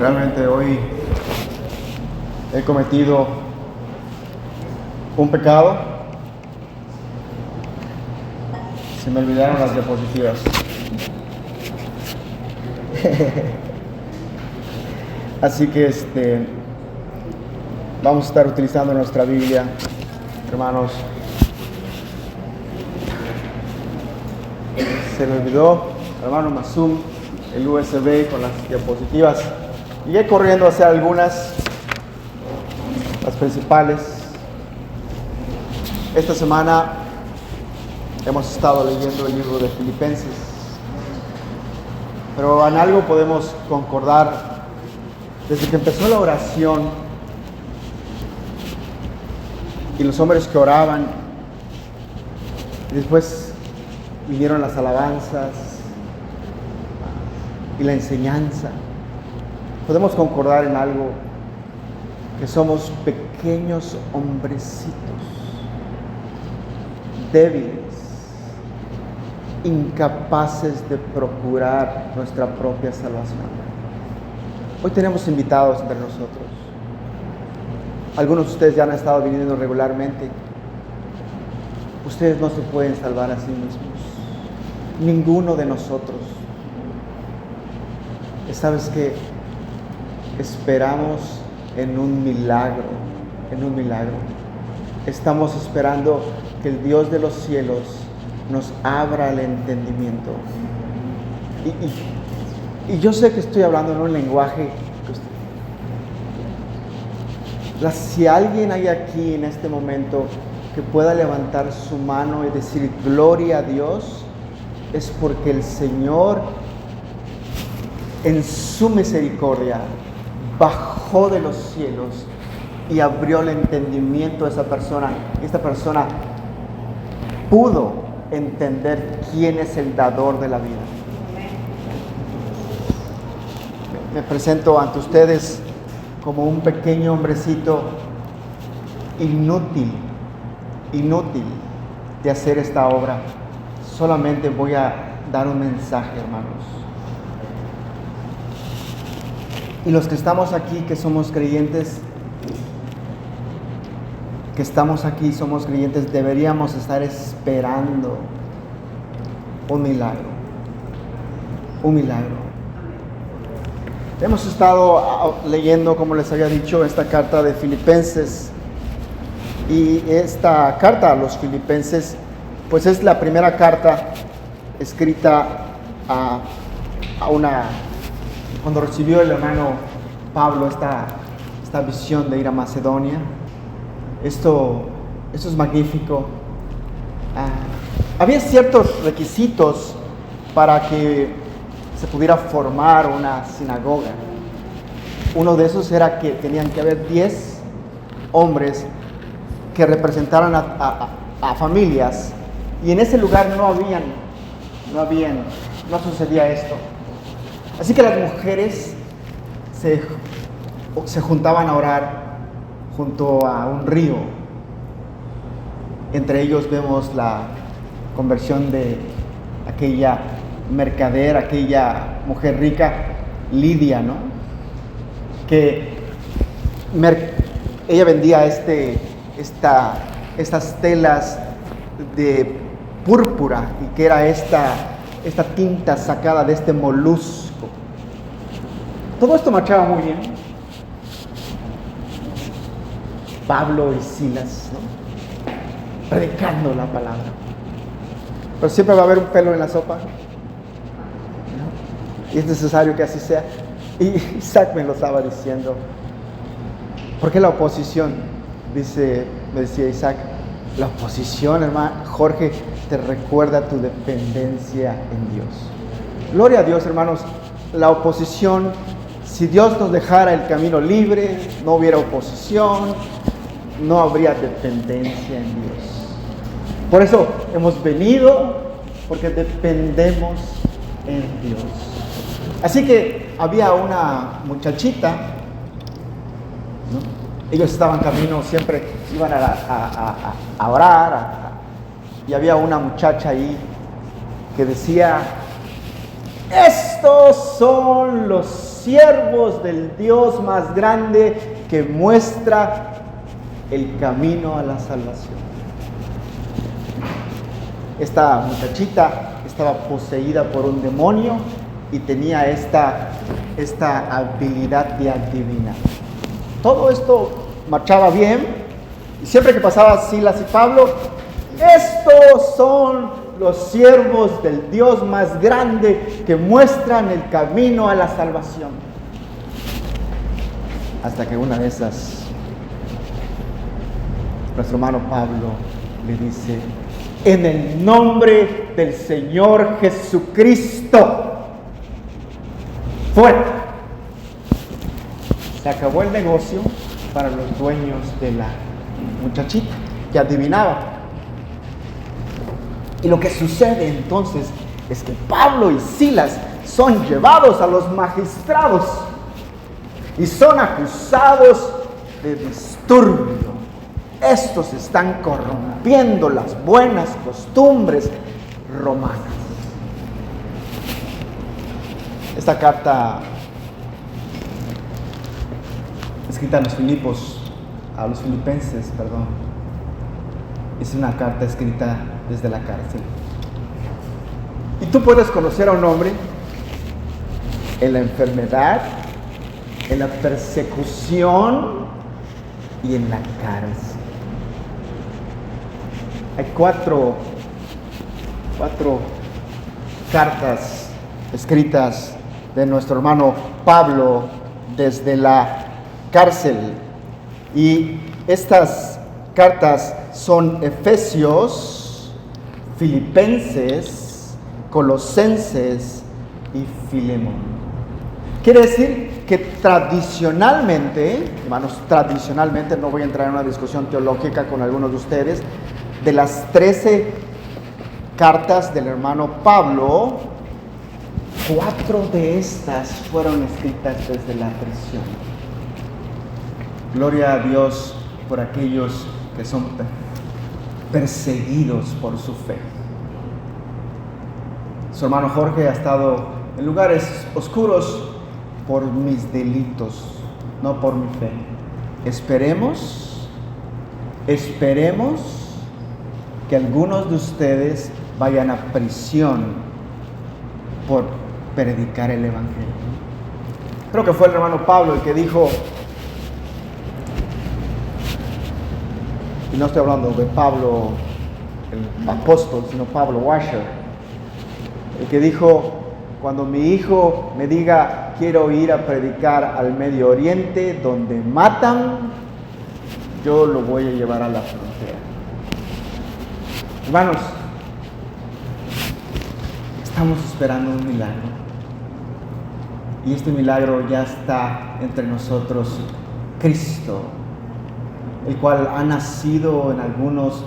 Realmente hoy he cometido un pecado. Se me olvidaron las diapositivas. Así que vamos a estar utilizando nuestra Biblia, hermanos. Se me olvidó, hermano Masum, el USB con las diapositivas. Llegué corriendo a hacer algunas, las principales. Esta semana hemos estado leyendo el libro de Filipenses, pero en algo podemos concordar. Desde que empezó la oración y los hombres que oraban, y después vinieron las alabanzas y la enseñanza, podemos concordar en algo, que somos pequeños hombrecitos, débiles, incapaces de procurar nuestra propia salvación. Hoy tenemos invitados entre nosotros. Algunos de ustedes ya han estado viniendo regularmente. Ustedes no se pueden salvar a sí mismos. Ninguno de nosotros. ¿Sabes qué? Esperamos en un milagro, Estamos esperando que el Dios de los cielos nos abra el entendimiento. Y yo sé que estoy hablando en un lenguaje. Si alguien hay aquí en este momento que pueda levantar su mano y decir gloria a Dios, es porque el Señor, en su misericordia, bajó de los cielos y abrió el entendimiento de esa persona. Esta persona pudo entender quién es el dador de la vida. Me presento ante ustedes como un pequeño hombrecito inútil de hacer esta obra. Solamente voy a dar un mensaje, hermanos. Y los que estamos aquí, que somos creyentes, somos creyentes, deberíamos estar esperando un milagro. Hemos estado leyendo, como les había dicho, esta carta de Filipenses. Y esta carta a los Filipenses, pues es la primera carta escrita cuando recibió el hermano Pablo esta visión de ir a Macedonia. Esto es magnífico. Había ciertos requisitos para que se pudiera formar una sinagoga. Uno de esos era que tenían que haber 10 hombres que representaran a familias, y en ese lugar no sucedía esto. Así que las mujeres se juntaban a orar junto a un río. Entre ellos vemos la conversión de aquella mercader, aquella mujer rica, Lidia, ¿no? Que ella vendía estas telas de púrpura, y que era esta tinta sacada de este molusco. Todo esto marchaba muy bien. Pablo y Silas, ¿no? Predicando la palabra. Pero siempre va a haber un pelo en la sopa, ¿no? Y es necesario que así sea. Y Isaac me lo estaba diciendo. ¿Por qué la oposición? Me decía Isaac, la oposición, hermano Jorge, te recuerda tu dependencia en Dios. Gloria a Dios, hermanos. La oposición, si Dios nos dejara el camino libre, no hubiera oposición, no habría dependencia en Dios. Por eso hemos venido, porque dependemos en Dios. Así que había una muchachita, ¿no? Ellos estaban camino, siempre iban a orar, y había una muchacha ahí que decía: estos son los siervos del Dios más grande que muestra el camino a la salvación. Esta muchachita estaba poseída por un demonio y tenía esta habilidad de adivinar. Todo esto marchaba bien, y siempre que pasaba Silas y Pablo, estos son los siervos del Dios más grande que muestran el camino a la salvación. Hasta que una de esas, nuestro hermano Pablo le dice: en el nombre del Señor Jesucristo, fuera. Se acabó el negocio para los dueños de la muchachita que adivinaba. Y lo que sucede entonces es que Pablo y Silas son llevados a los magistrados y son acusados de disturbio. Estos están corrompiendo las buenas costumbres romanas. Esta carta escrita a los filipenses, es una carta escrita desde la cárcel. Y tú puedes conocer a un hombre en la enfermedad, en la persecución y en la cárcel. Hay cuatro cartas escritas de nuestro hermano Pablo desde la cárcel, y estas cartas son Efesios, Filipenses, Colosenses y Filemón. Quiere decir que tradicionalmente, hermanos, no voy a entrar en una discusión teológica con algunos de ustedes, de las 13 cartas del hermano Pablo, 4 de estas fueron escritas desde la prisión. Gloria a Dios por aquellos que son perseguidos por su fe. Su hermano Jorge ha estado en lugares oscuros por mis delitos, no por mi fe. Esperemos que algunos de ustedes vayan a prisión por predicar el evangelio. Creo que fue el hermano Pablo el que dijo, y no estoy hablando de Pablo el apóstol, sino Pablo Washer, el que dijo: cuando mi hijo me diga quiero ir a predicar al Medio Oriente donde matan, yo lo voy a llevar a la frontera. Hermanos, estamos esperando un milagro, y este milagro ya está entre nosotros, Cristo, el cual ha nacido en algunos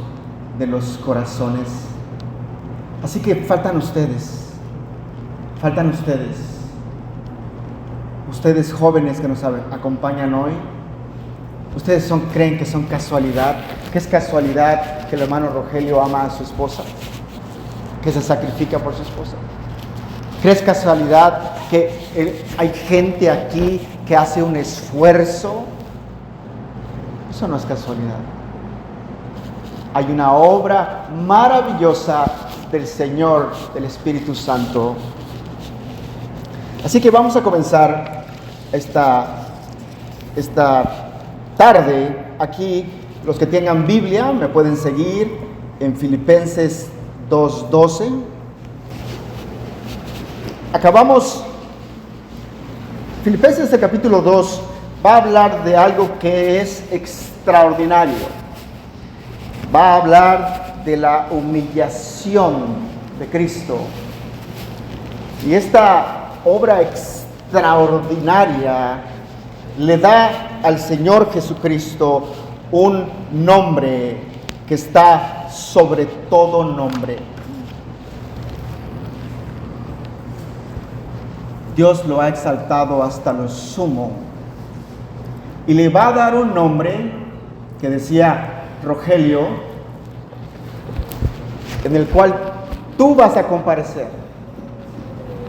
de los corazones. Así que faltan ustedes, ustedes jóvenes que nos acompañan hoy. Ustedes creen que son casualidad, que es casualidad que el hermano Rogelio ama a su esposa, que se sacrifica por su esposa. ¿Crees casualidad que hay gente aquí que hace un esfuerzo? Eso no es casualidad. Hay una obra maravillosa del Señor, del Espíritu Santo. Así que vamos a comenzar esta tarde. Aquí, los que tengan Biblia me pueden seguir en Filipenses 2:12. Filipenses el capítulo 2 va a hablar de algo que es extraordinario. Va a hablar de la humillación de Cristo. Y esta obra extraordinaria le da al Señor Jesucristo un nombre que está sobre todo nombre. Dios lo ha exaltado hasta lo sumo y le va a dar un nombre que decía Rogelio, en el cual tú vas a comparecer.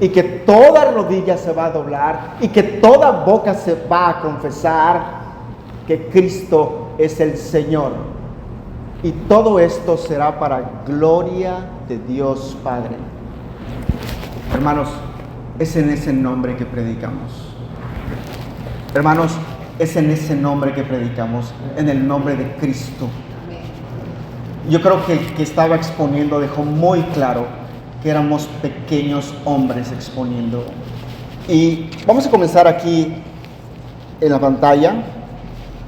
y que toda rodilla se va a doblar y que toda boca se va a confesar que Cristo es el Señor. Y todo esto será para gloria de Dios Padre. Hermanos, es en ese nombre que predicamos. Hermanos, es en ese nombre que predicamos, en el nombre de Cristo. Yo creo que estaba exponiendo, dejó muy claro que éramos pequeños hombres exponiendo. Y vamos a comenzar aquí en la pantalla.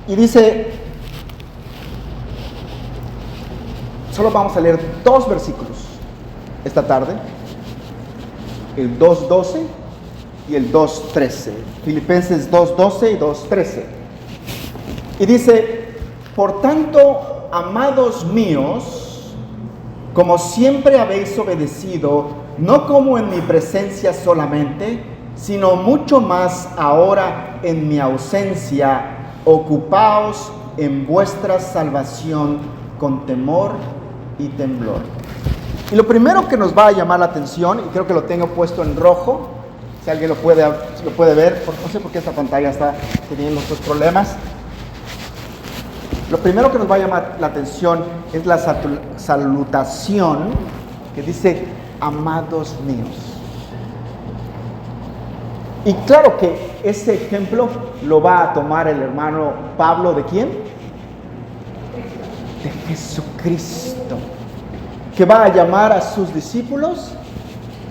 Y dice, solo vamos a leer 2 versículos esta tarde, el 2:12 y el 2:13. Filipenses 2:12 y 2:13. Y dice, por tanto, amados míos, como siempre habéis obedecido, no como en mi presencia solamente, sino mucho más ahora en mi ausencia, ocupaos en vuestra salvación con temor y temblor. Y lo primero que nos va a llamar la atención, y creo que lo tengo puesto en rojo, si alguien lo puede ver, no sé por qué esta pantalla está teniendo estos problemas. Lo primero que nos va a llamar la atención es la salutación que dice, amados míos. Y claro que ese ejemplo lo va a tomar el hermano Pablo, ¿de quién? De Jesucristo, que va a llamar a sus discípulos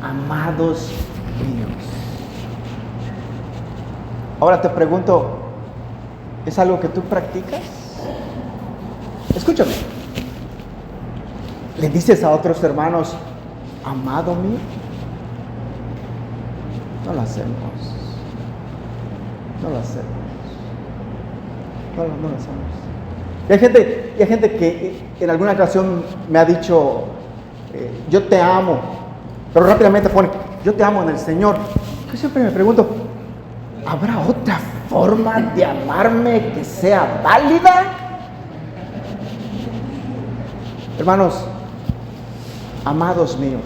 amados míos. Ahora te pregunto, ¿es algo que tú practicas? Escúchame. ¿Le dices a otros hermanos, amado mío? No lo hacemos. No lo hacemos. No lo hacemos. Y hay gente que en alguna ocasión me ha dicho, yo te amo, pero rápidamente pone, yo te amo en el Señor. Yo siempre me pregunto, ¿habrá otra forma de amarme que sea válida? Hermanos, amados míos,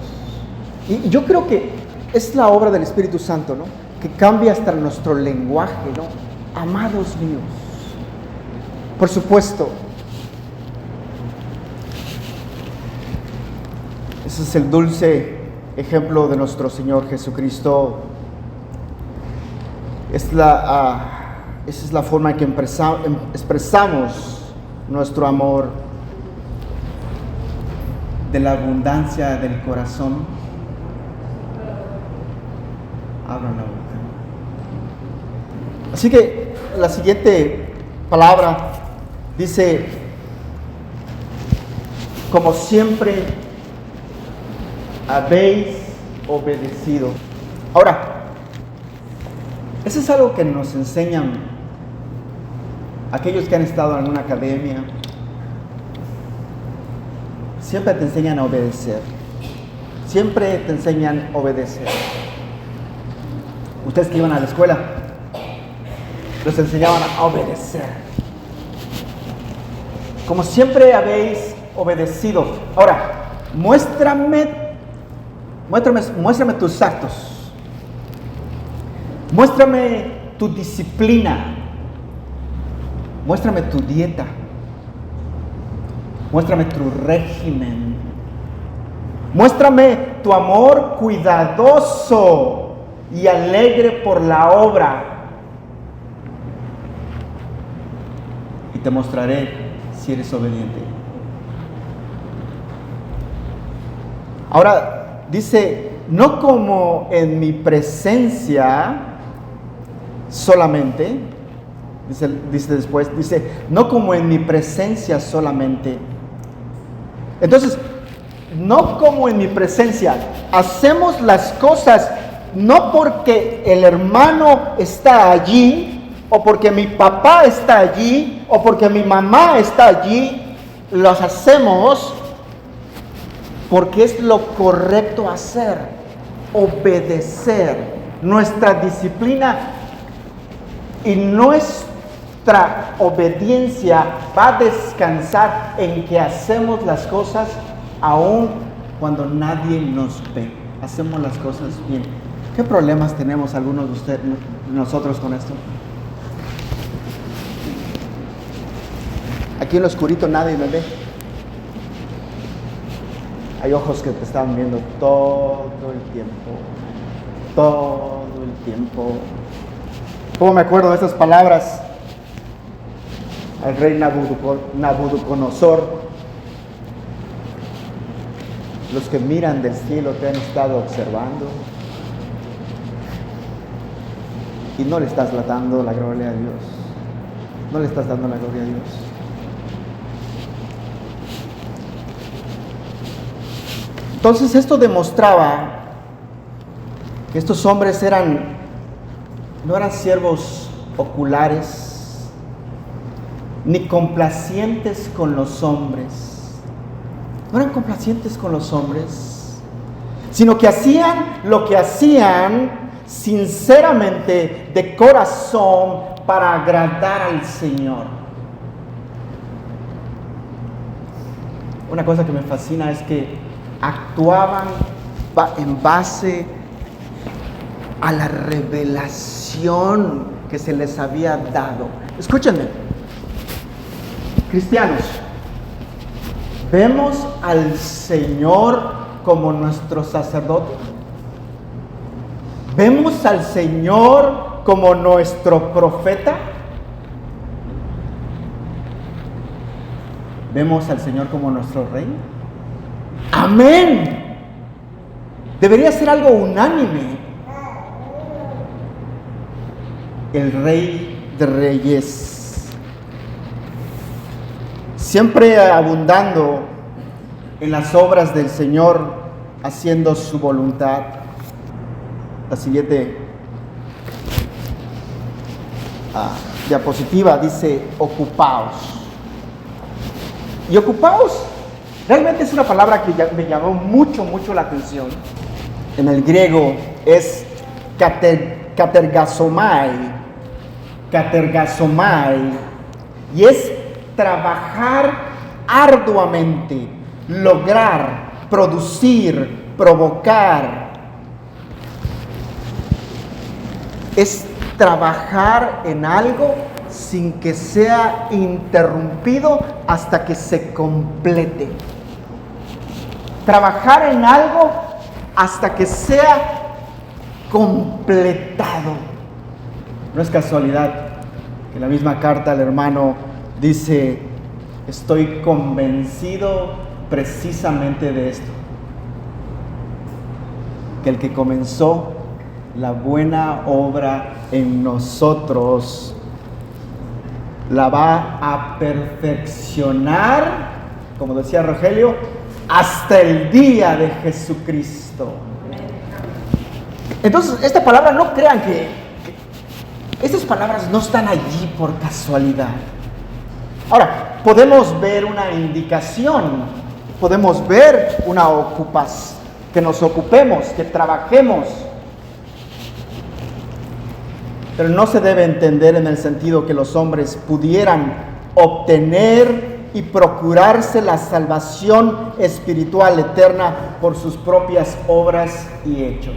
y yo creo que es la obra del Espíritu Santo, ¿no? Que cambia hasta nuestro lenguaje, ¿no? Amados míos. Por supuesto, ese es el dulce ejemplo de nuestro Señor Jesucristo. Esa es la forma en que expresamos nuestro amor, de la abundancia del corazón. Abran la boca. Así que la siguiente palabra dice, como siempre habéis obedecido. Ahora, eso es algo que nos enseñan aquellos que han estado en una academia. Siempre te enseñan a obedecer. Siempre te enseñan a obedecer. Ustedes que iban a la escuela, los enseñaban a obedecer. Como siempre habéis obedecido. Ahora, muéstrame tus actos. Muéstrame tu disciplina. Muéstrame tu dieta. Muéstrame tu régimen. Muéstrame tu amor cuidadoso y alegre por la obra. Y te mostraré si eres obediente. Ahora dice, no como en mi presencia solamente, dice después, no como en mi presencia solamente. Entonces, no como en mi presencia. Hacemos las cosas no porque el hermano está allí, o porque mi papá está allí, o porque mi mamá está allí. Los hacemos porque es lo correcto hacer, obedecer. Nuestra disciplina y nuestra obediencia va a descansar en que hacemos las cosas aún cuando nadie nos ve. Hacemos las cosas bien. ¿Qué problemas tenemos algunos de ustedes, nosotros con esto? Aquí en lo oscurito nadie me ve. Hay ojos que te están viendo todo el tiempo. Todo el tiempo. ¿Cómo me acuerdo de esas palabras? Al rey Nabucodonosor: los que miran del cielo te han estado observando y no le estás dando la gloria a Dios. No le estás dando la gloria a Dios. Entonces esto demostraba que estos hombres no eran siervos oculares ni complacientes con los hombres. No eran complacientes con los hombres, sino que hacían lo que hacían sinceramente, de corazón, para agradar al Señor. Una cosa que me fascina es que actuaban en base a la revelación que se les había dado. Escúchenme, cristianos, ¿vemos al Señor como nuestro sacerdote? ¿Vemos al Señor como nuestro profeta? ¿Vemos al Señor como nuestro rey? ¡Amén! Debería ser algo unánime. El Rey de Reyes, siempre abundando en las obras del Señor, haciendo su voluntad. La siguiente diapositiva dice: ocupaos. Y ocupaos realmente es una palabra que me llamó mucho la atención. En el griego es katergasomai, y es trabajar arduamente, lograr, producir, provocar. Es trabajar en algo sin que sea interrumpido hasta que se complete. Trabajar en algo hasta que sea completado. No es casualidad que la misma carta al hermano dice: estoy convencido precisamente de esto, que el que comenzó la buena obra en nosotros la va a perfeccionar, como decía Rogelio, hasta el día de Jesucristo. Entonces, esta palabra, no crean que estas palabras no están allí por casualidad. Ahora, podemos ver una indicación, podemos ver una ocupación, que nos ocupemos, que trabajemos. Pero no se debe entender en el sentido que los hombres pudieran obtener y procurarse la salvación espiritual eterna por sus propias obras y hechos.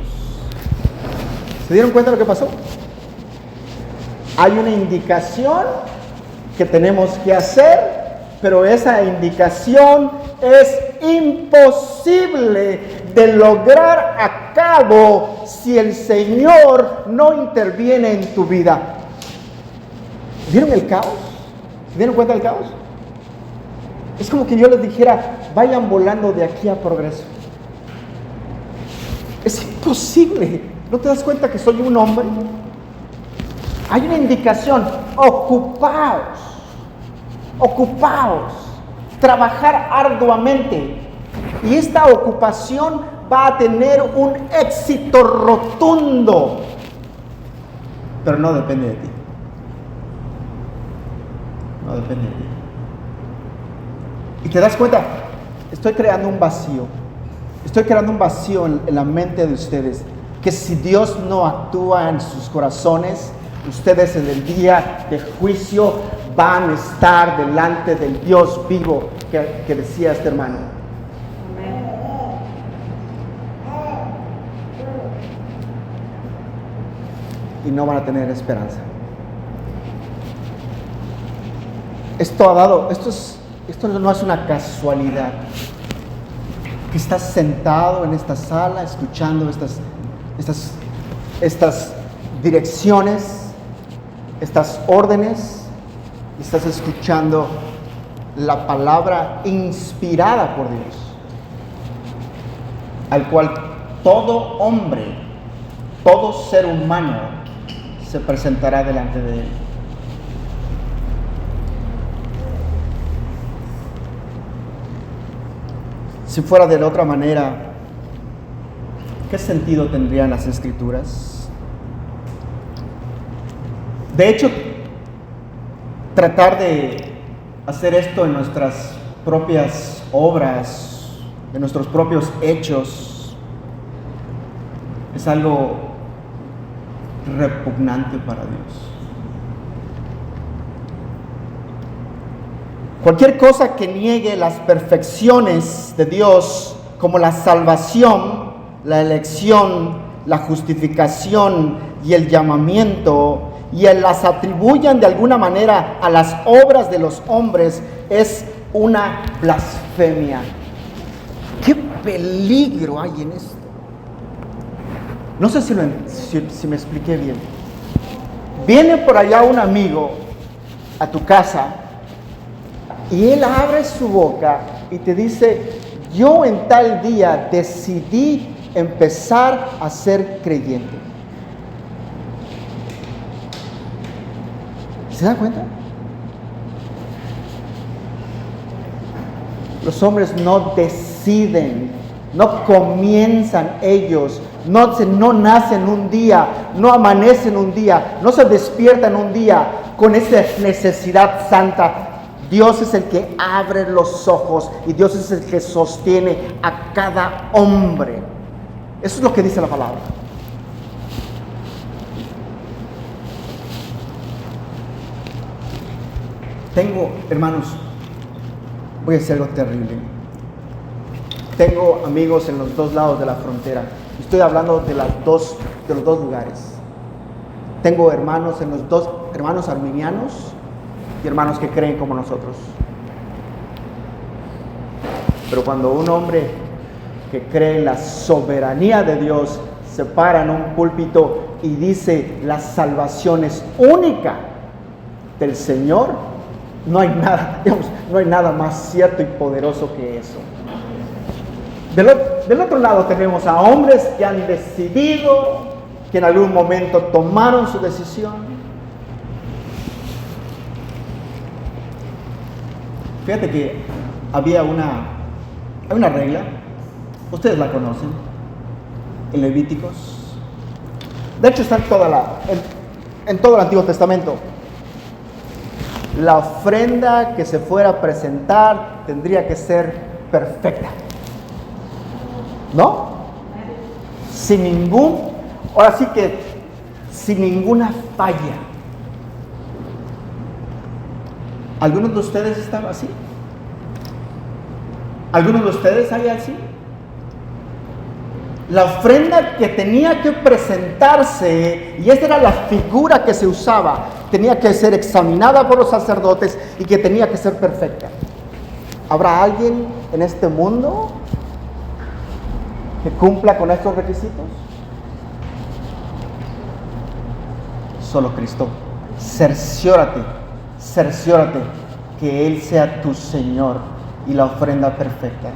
¿Se dieron cuenta de lo que pasó? Hay una indicación que tenemos que hacer, pero esa indicación es imposible de lograr a cabo si el Señor no interviene en tu vida. ¿Vieron el caos? ¿Se dieron cuenta del caos? Es como que yo les dijera: vayan volando de aquí a Progreso. Es imposible. ¿No te das cuenta que soy un hombre? Hay una indicación: ocupaos, trabajar arduamente. Y esta ocupación va a tener un éxito rotundo, pero no depende de ti. No depende de ti. Y te das cuenta, estoy creando un vacío. Estoy creando un vacío en la mente de ustedes, que si Dios no actúa en sus corazones, ustedes en el día de juicio van a estar delante del Dios vivo que decía este hermano. y no van a tener esperanza. Esto no es una casualidad. Que estás sentado en esta sala escuchando estas direcciones, estas órdenes, y estás escuchando la palabra inspirada por Dios, al cual todo hombre, todo ser humano se presentará delante de él. Si fuera de la otra manera, ¿qué sentido tendrían las Escrituras? De hecho, tratar de hacer esto en nuestras propias obras, en nuestros propios hechos, es algo repugnante para Dios. Cualquier cosa que niegue las perfecciones de Dios, como la salvación, la elección, la justificación y el llamamiento, y las atribuyan de alguna manera a las obras de los hombres, es una blasfemia. ¡Qué peligro hay en esto! No sé si me expliqué bien. Viene por allá un amigo a tu casa y él abre su boca y te dice: yo en tal día decidí empezar a ser creyente. ¿Se dan cuenta? Los hombres no deciden, no comienzan ellos, no nacen un día, no amanecen un día, no se despiertan un día con esa necesidad santa. Dios es el que abre los ojos y Dios es el que sostiene a cada hombre. Eso es lo que dice la palabra. Tengo, hermanos, voy a decir algo terrible. Tengo amigos en los dos lados de la frontera. Estoy hablando de los dos lugares. Tengo hermanos hermanos arminianos y hermanos que creen como nosotros. Pero cuando un hombre que cree en la soberanía de Dios se para en un púlpito y dice: la salvación es única del Señor, no hay nada más cierto y poderoso que eso. Del otro lado tenemos a hombres que han decidido, que en algún momento tomaron su decisión. Fíjate que había una regla, ustedes la conocen, en Levíticos. De hecho está en todo el Antiguo Testamento. La ofrenda que se fuera a presentar tendría que ser perfecta, ¿no? Sin ninguna falla. ¿Algunos de ustedes están así? ¿Algunos de ustedes hay así? La ofrenda que tenía que presentarse, y esta era la figura que se usaba, tenía que ser examinada por los sacerdotes y que tenía que ser perfecta. ¿Habrá alguien en este mundo que cumpla con estos requisitos? Solo Cristo. Cerciórate que Él sea tu Señor y la ofrenda perfecta.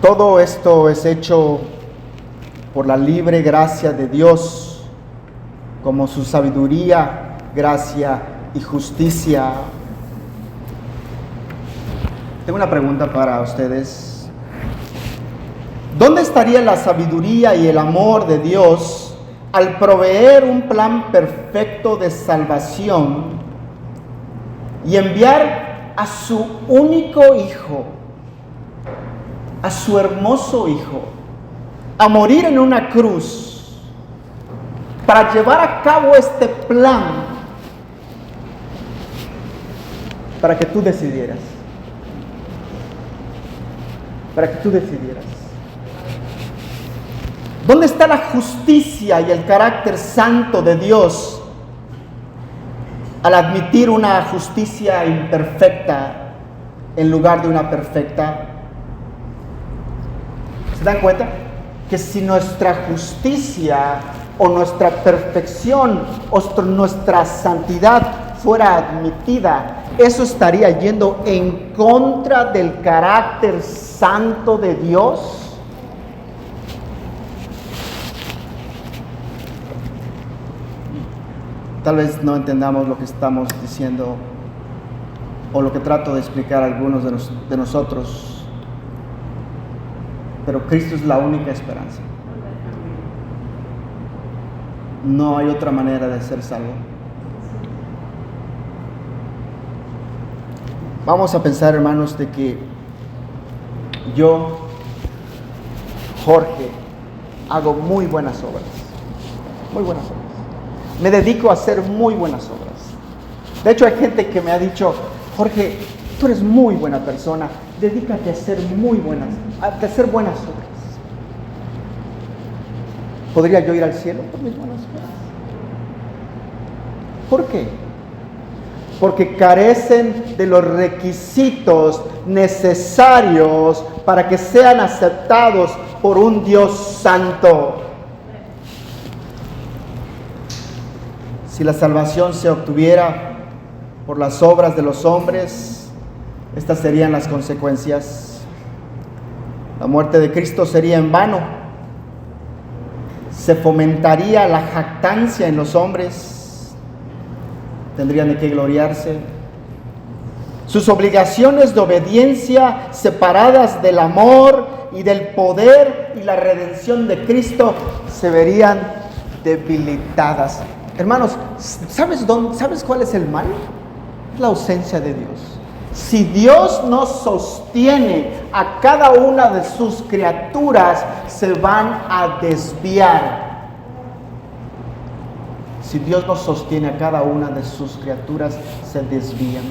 Todo esto es hecho por la libre gracia de Dios, como su sabiduría, gracia y justicia. Tengo una pregunta para ustedes. ¿Dónde estaría la sabiduría y el amor de Dios al proveer un plan perfecto de salvación y enviar a su único Hijo, a su hermoso Hijo, a morir en una cruz para llevar a cabo este plan, para que tú decidieras? ¿Dónde está la justicia y el carácter santo de Dios al admitir una justicia imperfecta en lugar de una perfecta? ¿Se dan cuenta? Que si nuestra justicia o nuestra perfección o nuestra santidad fuera admitida, eso estaría yendo en contra del carácter santo de Dios. Tal vez no entendamos lo que estamos diciendo o lo que trato de explicar a algunos de nosotros, pero Cristo es la única esperanza. No hay otra manera de ser salvo. Vamos a pensar, hermanos, de que yo, Jorge, hago muy buenas obras. Muy buenas obras. Me dedico a hacer muy buenas obras. De hecho, hay gente que me ha dicho: Jorge, tú eres muy buena persona, dedícate a hacer buenas obras. ¿Podría yo ir al cielo por mis buenas obras? ¿Por qué? Porque carecen de los requisitos necesarios para que sean aceptados por un Dios santo. Si la salvación se obtuviera por las obras de los hombres, estas serían las consecuencias. La muerte de Cristo sería en vano. Se fomentaría la jactancia en los hombres. Tendrían de qué gloriarse. Sus obligaciones de obediencia, separadas del amor y del poder y la redención de Cristo, se verían debilitadas. Hermanos, ¿sabes cuál es el mal? La ausencia de Dios. Si Dios no sostiene a cada una de sus criaturas, se van a desviar. Si Dios no sostiene a cada una de sus criaturas, se desvían.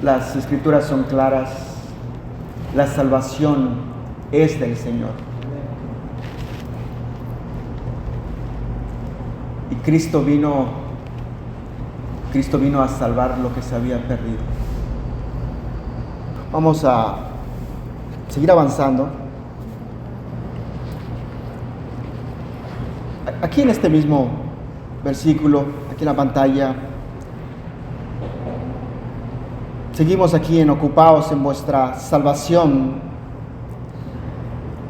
Las escrituras son claras. La salvación es del Señor. Y Cristo vino a salvar lo que se había perdido. Vamos a seguir avanzando. Aquí en este mismo versículo, aquí en la pantalla, seguimos aquí en ocupados en vuestra salvación.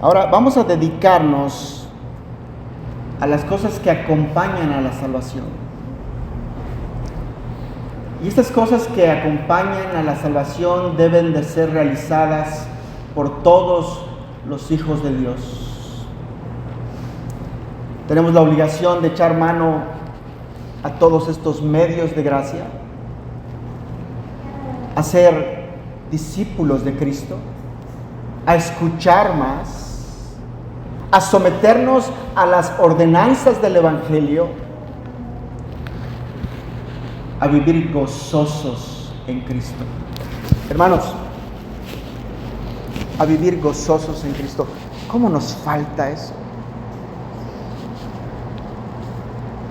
Ahora vamos a dedicarnos a las cosas que acompañan a la salvación. Y estas cosas que acompañan a la salvación deben de ser realizadas por todos los hijos de Dios. Tenemos la obligación de echar mano a todos estos medios de gracia, a ser discípulos de Cristo, a escuchar más, a someternos a las ordenanzas del Evangelio, a vivir gozosos en Cristo. Hermanos, a vivir gozosos en Cristo. ¿Cómo nos falta eso?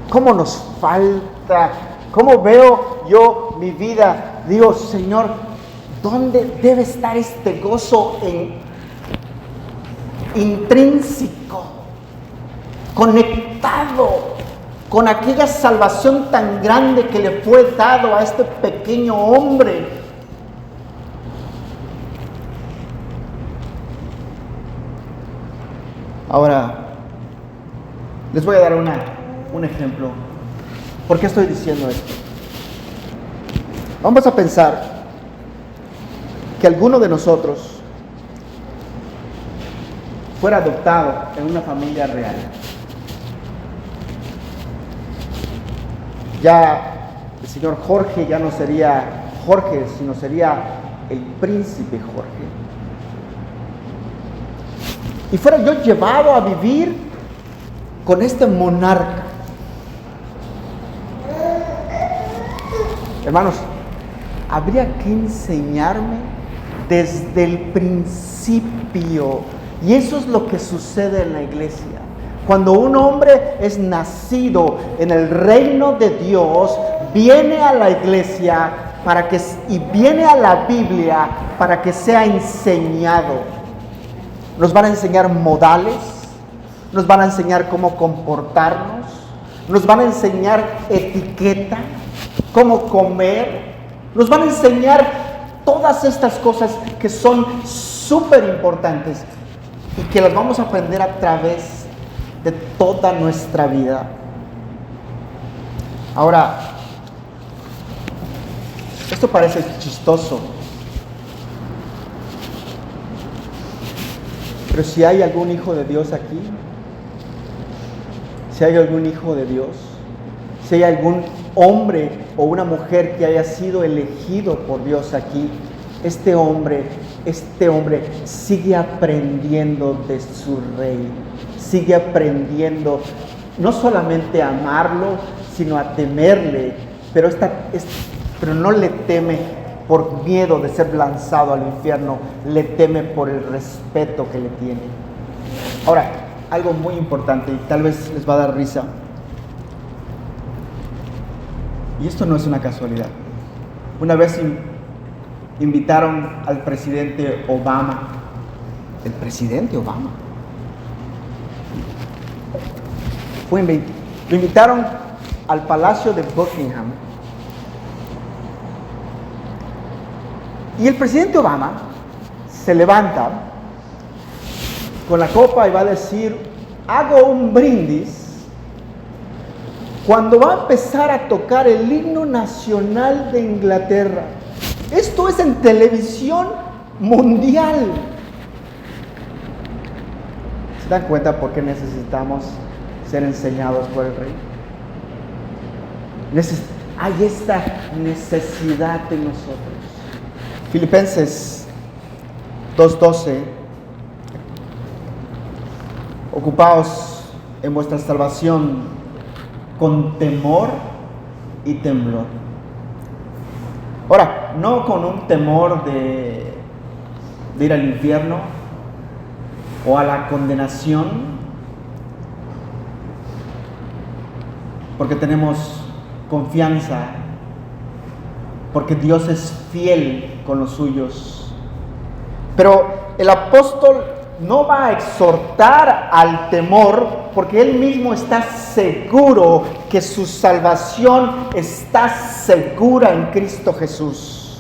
¿Cómo nos falta? ¿Cómo veo yo mi vida? Digo, Señor, ¿dónde debe estar este gozo intrínseco, conectado con aquella salvación tan grande que le fue dado a este pequeño hombre? Ahora, les voy a dar un ejemplo. ¿Por qué estoy diciendo esto? Vamos a pensar que alguno de nosotros fuera adoptado en una familia real. Ya el señor Jorge ya no sería Jorge, sino sería el príncipe Jorge. Y fuera yo llevado a vivir con este monarca. Hermanos, habría que enseñarme desde el principio. Y eso es lo que sucede en la iglesia. Cuando un hombre es nacido en el reino de Dios, viene a la iglesia y viene a la Biblia para que sea enseñado. Nos van a enseñar modales, nos van a enseñar cómo comportarnos, nos van a enseñar etiqueta, cómo comer, nos van a enseñar todas estas cosas que son súper importantes y que las vamos a aprender a través de toda nuestra vida. Ahora, esto parece chistoso, pero si hay algún hijo de Dios aquí, si hay algún hijo de Dios, si hay algún hombre o una mujer que haya sido elegido por Dios aquí, este hombre sigue aprendiendo de su rey, sigue aprendiendo no solamente a amarlo, sino a temerle, pero no le teme por miedo de ser lanzado al infierno, le teme por el respeto que le tiene. Ahora, algo muy importante y tal vez les va a dar risa, y esto no es una casualidad. Una vez invitaron al presidente Obama. El presidente Obama. Lo invitaron al Palacio de Buckingham. Y el presidente Obama se levanta con la copa y va a decir: hago un brindis cuando va a empezar a tocar el himno nacional de Inglaterra. Esto es en televisión mundial. ¿Se dan cuenta por qué necesitamos ser enseñados por el rey? Hay esta necesidad en nosotros. Filipenses 2:12: ocupaos en vuestra salvación con temor y temblor. Ahora, no con un temor de ir al infierno o a la condenación, porque tenemos confianza, porque Dios es fiel con los suyos. Pero el apóstol no va a exhortar al temor, porque él mismo está seguro que su salvación está segura en Cristo Jesús.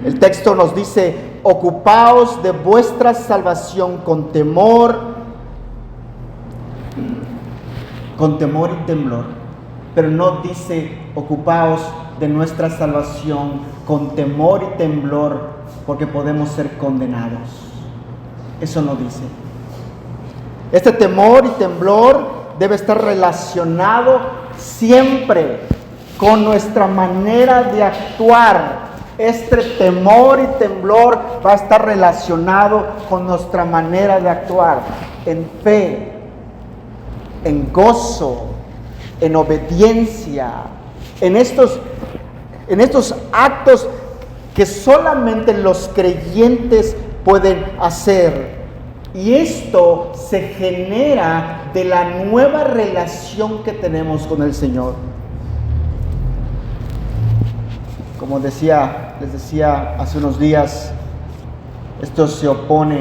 El texto nos dice: ocupaos de vuestra salvación con temor y temblor. Pero no dice ocupaos de nuestra salvación con temor y temblor porque podemos ser condenados. Eso no dice. Este temor y temblor debe estar relacionado siempre con nuestra manera de actuar. Este temor y temblor va a estar relacionado con nuestra manera de actuar en fe, en gozo, en obediencia, en estos actos que solamente los creyentes pueden hacer. Y esto se genera de la nueva relación que tenemos con el Señor. Como les decía hace unos días, esto se opone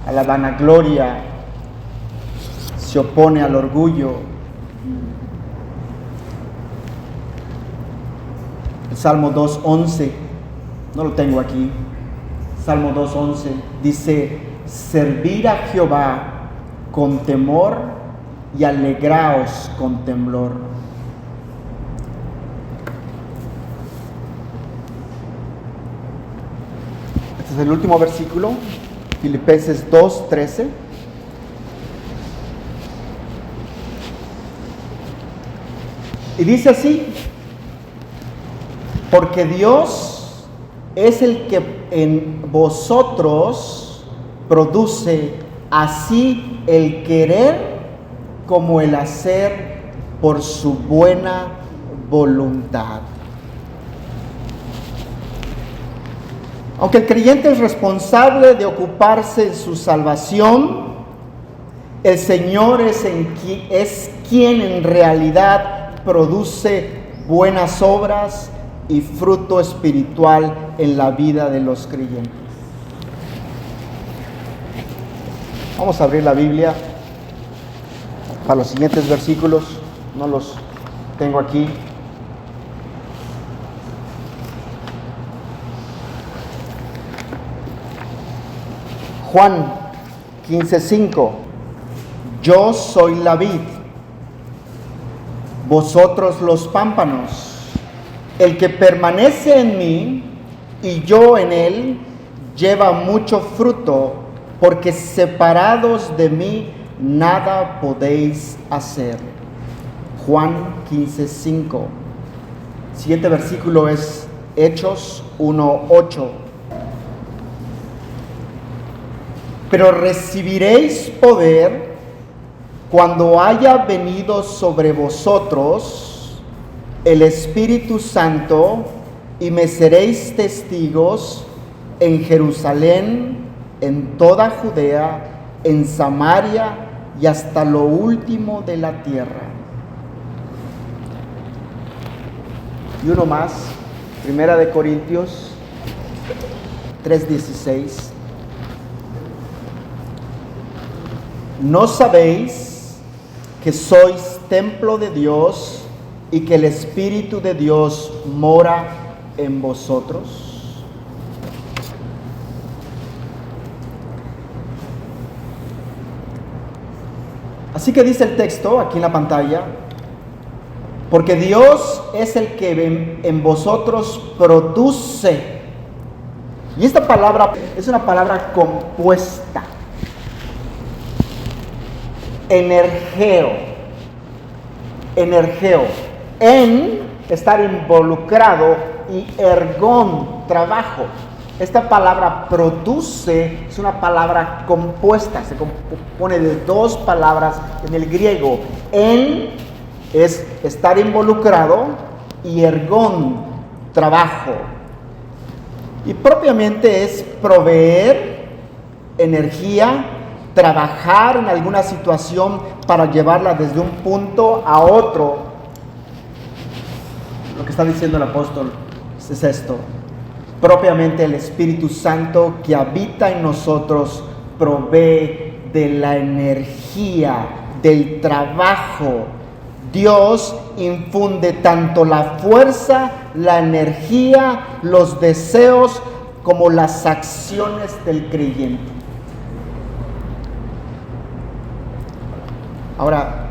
a la vanagloria, se opone al orgullo. El Salmo 2:11, no lo tengo aquí. Salmo 2:11 dice: servir a Jehová con temor y alegraos con temblor. Este es el último versículo, Filipenses 2:13. Y dice así: porque Dios es el que en vosotros produce así el querer como el hacer por su buena voluntad. Aunque el creyente es responsable de ocuparse de su salvación, el Señor es quien en realidad produce buenas obras y fruto espiritual en la vida de los creyentes. Vamos a abrir la Biblia para los siguientes versículos. No los tengo aquí. Juan 15:5. Yo soy la vid, vosotros los pámpanos. El que permanece en mí y yo en él, lleva mucho fruto, porque separados de mí nada podéis hacer. Juan 15:5. Siguiente versículo es Hechos 1:8. Pero recibiréis poder cuando haya venido sobre vosotros el Espíritu Santo, y me seréis testigos en Jerusalén, en toda Judea, en Samaria y hasta lo último de la tierra. Y uno más, Primera de Corintios 3:16. ¿No sabéis que sois templo de Dios y que el Espíritu de Dios mora en vosotros? Así que dice el texto aquí en la pantalla: porque Dios es el que en vosotros produce. Y esta palabra es una palabra compuesta. Energeo, en estar involucrado, y ergón, trabajo. Esta palabra produce es una palabra compuesta, se compone de dos palabras en el griego. En es estar involucrado y ergón, trabajo. Y propiamente es proveer energía, trabajar en alguna situación para llevarla desde un punto a otro. Lo que está diciendo el apóstol es esto: propiamente el Espíritu Santo que habita en nosotros provee de la energía, del trabajo. Dios infunde tanto la fuerza, la energía, los deseos, como las acciones del creyente. Ahora,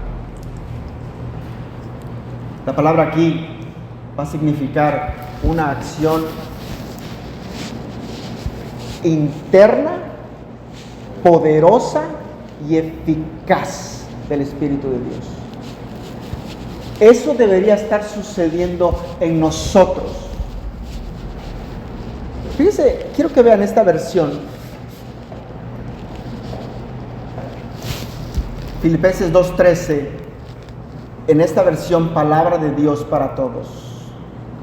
la palabra aquí va a significar una acción interna, poderosa y eficaz del Espíritu de Dios. Eso debería estar sucediendo en nosotros. Fíjense, quiero que vean esta versión. Filipenses 2:13, en esta versión, palabra de Dios para todos.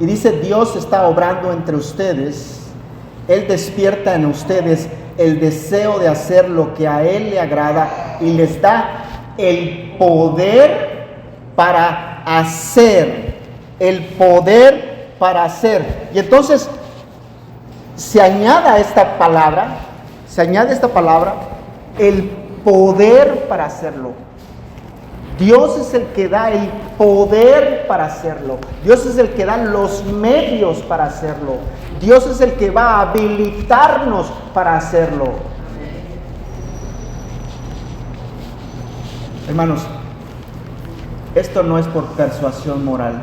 Y dice: Dios está obrando entre ustedes, Él despierta en ustedes el deseo de hacer lo que a Él le agrada y les da el poder para hacer. El poder para hacer. Y entonces se añade esta palabra, el poder para hacerlo. Dios es el que da el poder para hacerlo. Dios es el que da los medios para hacerlo. Dios es el que va a habilitarnos para hacerlo. Hermanos, esto no es por persuasión moral.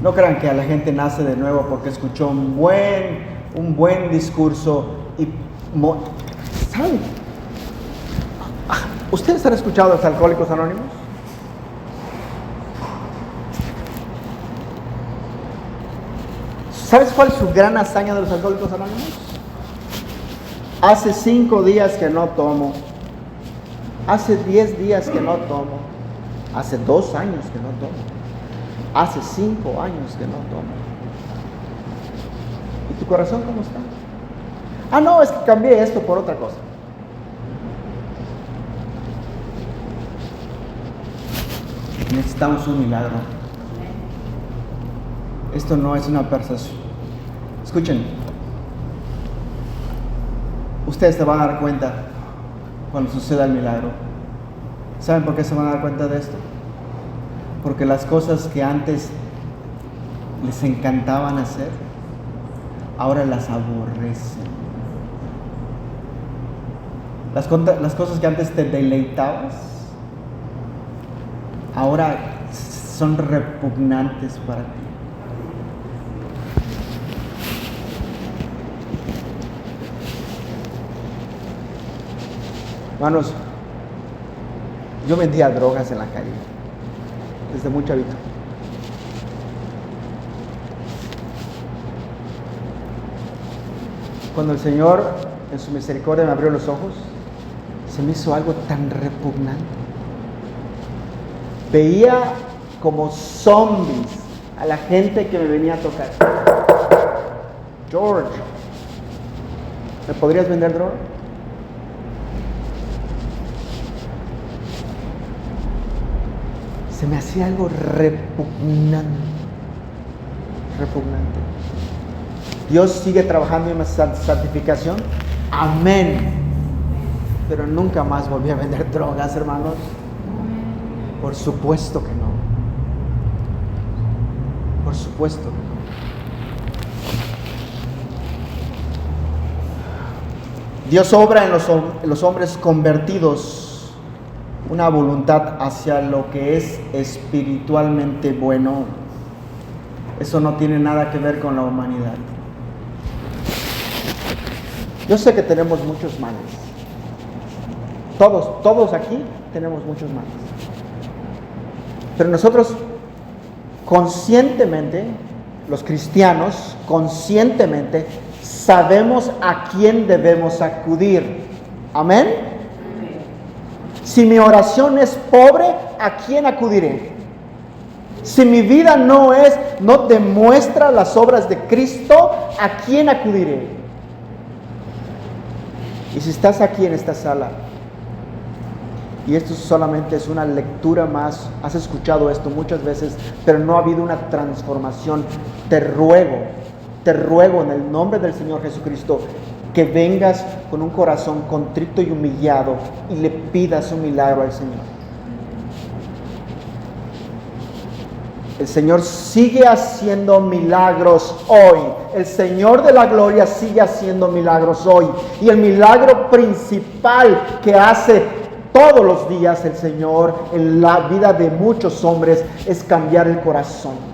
No crean que a la gente nace de nuevo porque escuchó un buen discurso y ¿saben? ¿Ustedes han escuchado a los Alcohólicos Anónimos? ¿Sabes cuál es su gran hazaña de los Alcohólicos Anónimos? Hace 5 días que no tomo. Hace 10 días que no tomo. Hace 2 años que no tomo. Hace 5 años que no tomo. Y tú corazón cómo está? Ah, no, es que cambié esto por otra cosa. Necesitamos un milagro. Esto no es una persuasión. Escuchen. Ustedes se van a dar cuenta cuando suceda el milagro. ¿Saben por qué se van a dar cuenta de esto? Porque las cosas que antes les encantaban hacer, ahora las aborrecen. Las cosas que antes te deleitabas, ahora son repugnantes para ti. Hermanos, yo vendía drogas en la calle desde muy chavito. Cuando el Señor en su misericordia me abrió los ojos, se me hizo algo tan repugnante. Veía como zombies a la gente que me venía a tocar. George, ¿me podrías vender droga? Se me hacía algo repugnante. Dios sigue trabajando en mi santificación. Amén. Pero nunca más volví a vender drogas, hermanos. Por supuesto que no. Por supuesto que no. Dios obra en los hombres convertidos una voluntad hacia lo que es espiritualmente bueno. Eso no tiene nada que ver con la humanidad. Yo sé que tenemos muchos males. Todos aquí tenemos muchos males. Pero nosotros conscientemente, los cristianos, conscientemente sabemos a quién debemos acudir. Amén. Si mi oración es pobre, ¿a quién acudiré? Si mi vida no demuestra las obras de Cristo, ¿a quién acudiré? Y si estás aquí en esta sala, y esto solamente es una lectura más, has escuchado esto muchas veces, pero no ha habido una transformación, te ruego en el nombre del Señor Jesucristo, que vengas con un corazón contrito y humillado y le pidas un milagro al Señor. El Señor sigue haciendo milagros hoy. El Señor de la gloria sigue haciendo milagros hoy. Y el milagro principal que hace todos los días el Señor en la vida de muchos hombres es cambiar el corazón.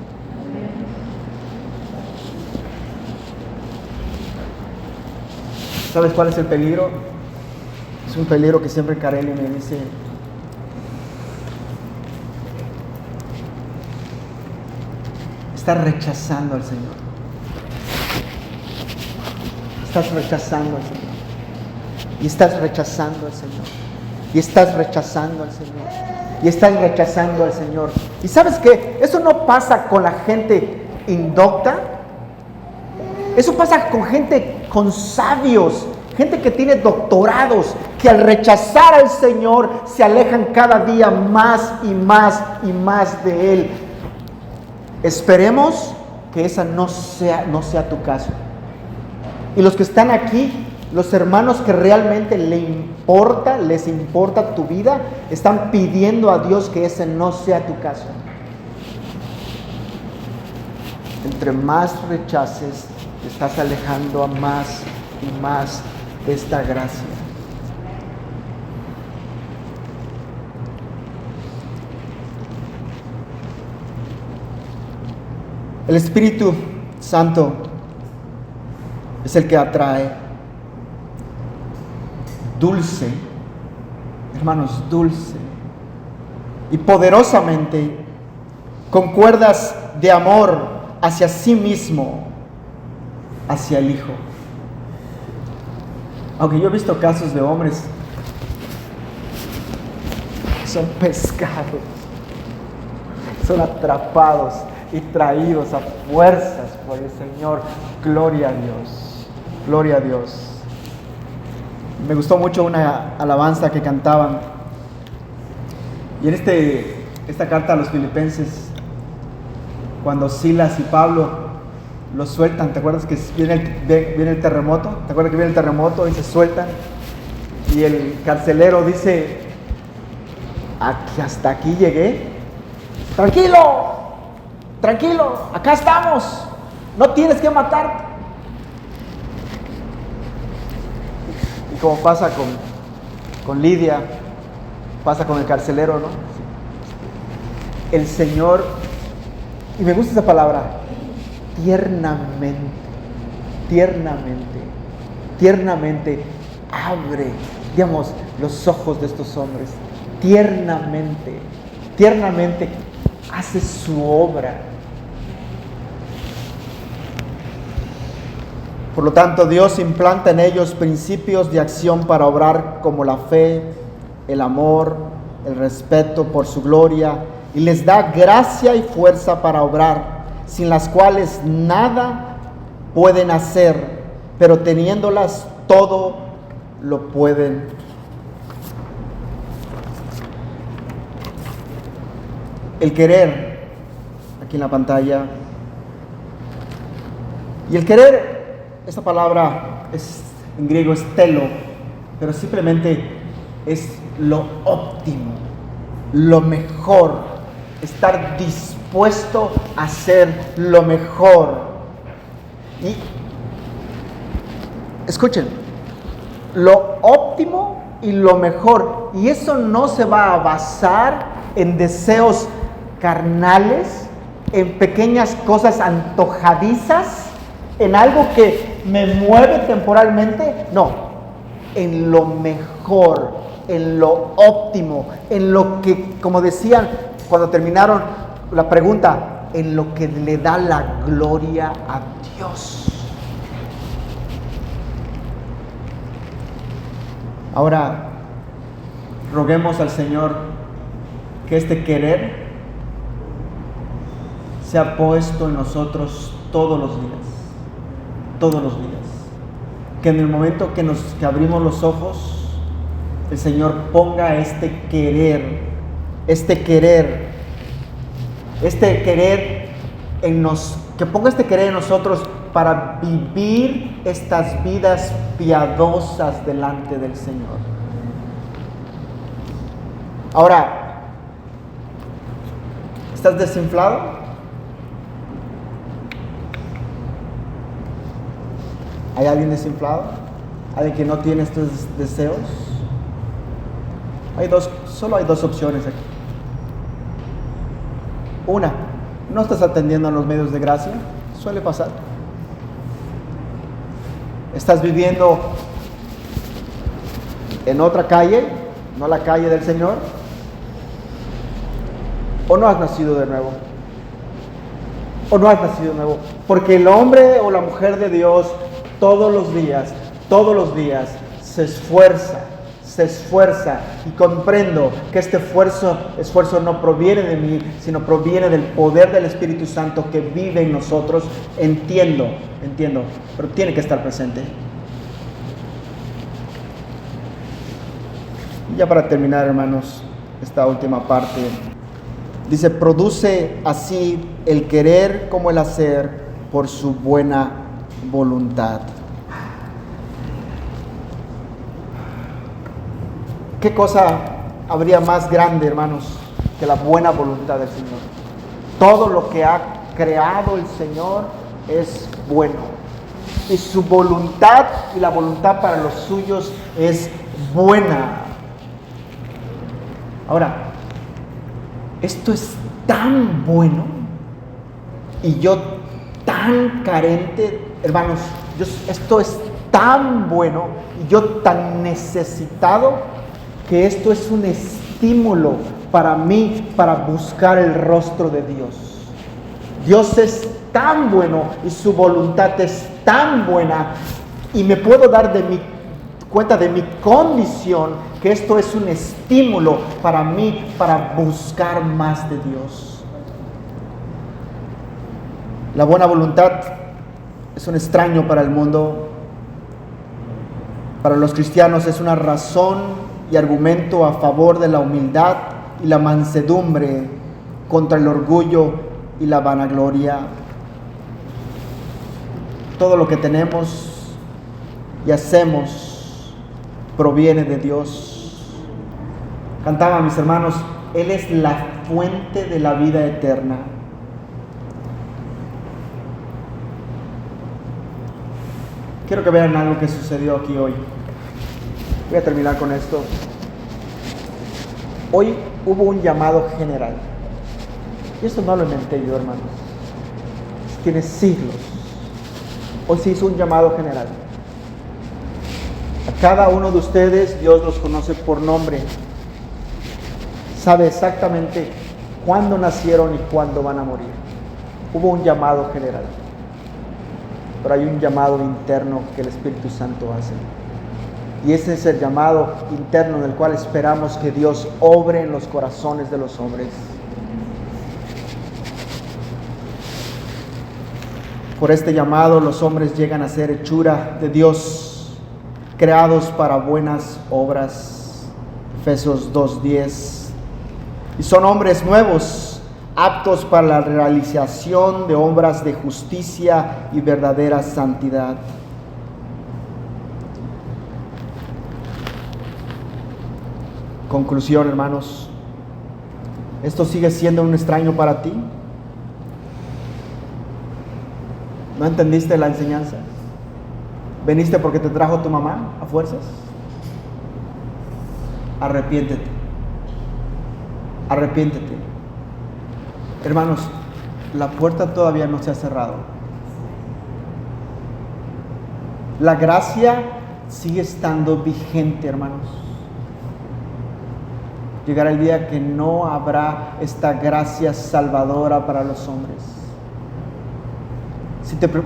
¿Sabes cuál es el peligro? Es un peligro que siempre Carelli me dice. Estás rechazando al Señor. Estás rechazando al Señor. Y estás rechazando al Señor. Y estás rechazando al Señor. Y estás rechazando al Señor. ¿Y sabes qué? Eso no pasa con la gente indocta. Eso pasa con gente, con sabios, gente que tiene doctorados, que al rechazar al Señor se alejan cada día más y más y más de Él. Esperemos que esa no sea tu caso. Y los que están aquí, los hermanos que realmente les importa tu vida, están pidiendo a Dios que ese no sea tu caso. Entre más rechaces, te estás alejando a más y más de esta gracia. El Espíritu Santo es el que atrae dulce, hermanos, dulce y poderosamente con cuerdas de amor hacia sí mismo, hacia el Hijo. Aunque yo he visto casos de hombres que son pescados, son atrapados y traídos a fuerzas gloria, Señor. Gloria a Dios. Gloria a Dios. Me gustó mucho una alabanza que cantaban. Y en esta carta a los filipenses, cuando Silas y Pablo los sueltan, ¿te acuerdas que viene el terremoto? ¿Te acuerdas que viene el terremoto y se sueltan? Y el carcelero dice: hasta aquí llegué. Tranquilo, tranquilo, acá estamos. No tienes que matarte. Y como pasa con Lidia, pasa con el carcelero, ¿no? El Señor, y me gusta esa palabra, tiernamente abre, digamos, los ojos de estos hombres. Tiernamente hace su obra. Por lo tanto, Dios implanta en ellos principios de acción para obrar, como la fe, el amor, el respeto por su gloria, y les da gracia y fuerza para obrar, sin las cuales nada pueden hacer, pero teniéndolas todo lo pueden. El querer, aquí en la pantalla. Y el querer, esta palabra en griego es telo, pero simplemente es lo óptimo, lo mejor, estar dispuesto a hacer lo mejor. Y escuchen, lo óptimo y lo mejor, y eso no se va a basar en deseos carnales, en pequeñas cosas antojadizas, en algo que me mueve temporalmente. No, en lo mejor, en lo óptimo, en lo que, como decían cuando terminaron la pregunta, en lo que le da la gloria a Dios. Ahora, roguemos al Señor que este querer sea puesto en nosotros todos los días. Que en el momento que abrimos los ojos, el Señor ponga este querer en nos, que ponga este querer en nosotros para vivir estas vidas piadosas delante del Señor. Ahora, ¿estás desinflado? ¿Hay alguien desinflado? ¿Alguien que no tiene estos deseos? Solo hay dos opciones aquí. Una, no estás atendiendo a los medios de gracia, suele pasar. Estás viviendo en otra calle, no la calle del Señor, o no has nacido de nuevo. Porque el hombre o la mujer de Dios todos los días se esfuerza, y comprendo que este esfuerzo no proviene de mí, sino proviene del poder del Espíritu Santo que vive en nosotros. Entiendo, pero tiene que estar presente. Y ya para terminar, hermanos, esta última parte dice: produce así el querer como el hacer por su buena voluntad. ¿Qué cosa habría más grande, hermanos, que la buena voluntad del Señor? Todo lo que ha creado el Señor es bueno. Y su voluntad y la voluntad para los suyos es buena. Ahora, esto es tan bueno y yo tan carente, hermanos, esto es tan bueno y yo tan necesitado, que esto es un estímulo para mí para buscar el rostro de Dios. Dios es tan bueno y su voluntad es tan buena, y me puedo dar cuenta de mi condición, que esto es un estímulo para mí para buscar más de Dios. La buena voluntad es un extraño para el mundo. Para los cristianos es una razón y argumento a favor de la humildad y la mansedumbre contra el orgullo y la vanagloria. Todo lo que tenemos y hacemos proviene de Dios. Cantaban mis hermanos, Él es la fuente de la vida eterna. Quiero que vean algo que sucedió aquí hoy. Voy a terminar con esto. Hoy hubo un llamado general. Y esto no lo inventé yo, hermanos. Tiene siglos. Hoy se hizo un llamado general. A cada uno de ustedes Dios los conoce por nombre. Sabe exactamente cuándo nacieron y cuándo van a morir. Hubo un llamado general. Pero hay un llamado interno que el Espíritu Santo hace. Y ese es el llamado interno en el cual esperamos que Dios obre en los corazones de los hombres. Por este llamado los hombres llegan a ser hechura de Dios, creados para buenas obras. Efesios 2:10. Y son hombres nuevos, aptos para la realización de obras de justicia y verdadera santidad. Conclusión, hermanos, ¿esto sigue siendo un extraño para ti? ¿No entendiste la enseñanza? ¿Veniste porque te trajo tu mamá a fuerzas? Arrepiéntete. Arrepiéntete. Hermanos, la puerta todavía no se ha cerrado. La gracia sigue estando vigente, hermanos. Llegará el día que no habrá esta gracia salvadora para los hombres.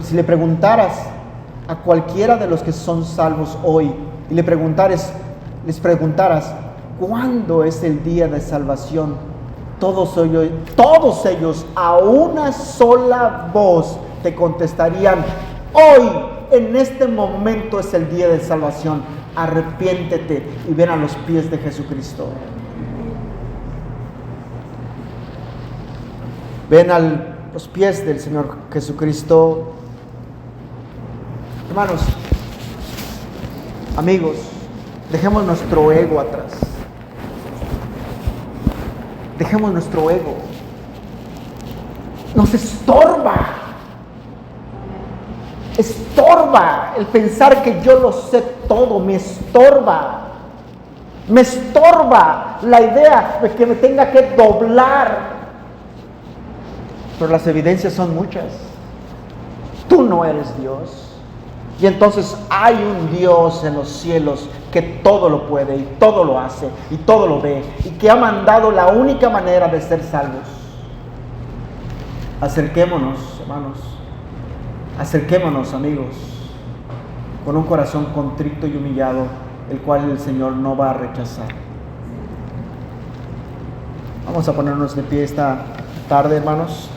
Si le preguntaras a cualquiera de los que son salvos hoy y les preguntaras ¿cuándo es el día de salvación? Todos ellos a una sola voz te contestarían: hoy, en este momento es el día de salvación. Arrepiéntete y ven a los pies de Jesucristo. Ven a los pies del Señor Jesucristo. Hermanos, amigos, dejemos nuestro ego atrás. Dejemos nuestro ego. Nos estorba el pensar que yo lo sé todo. Me estorba la idea de que me tenga que doblar. Pero las evidencias son muchas. Tú no eres Dios. Y entonces hay un Dios en los cielos que todo lo puede y todo lo hace y todo lo ve, y que ha mandado la única manera de ser salvos. Acerquémonos, hermanos. Acerquémonos, amigos, con un corazón contrito y humillado, el cual el Señor no va a rechazar. Vamos a ponernos de pie esta tarde, hermanos.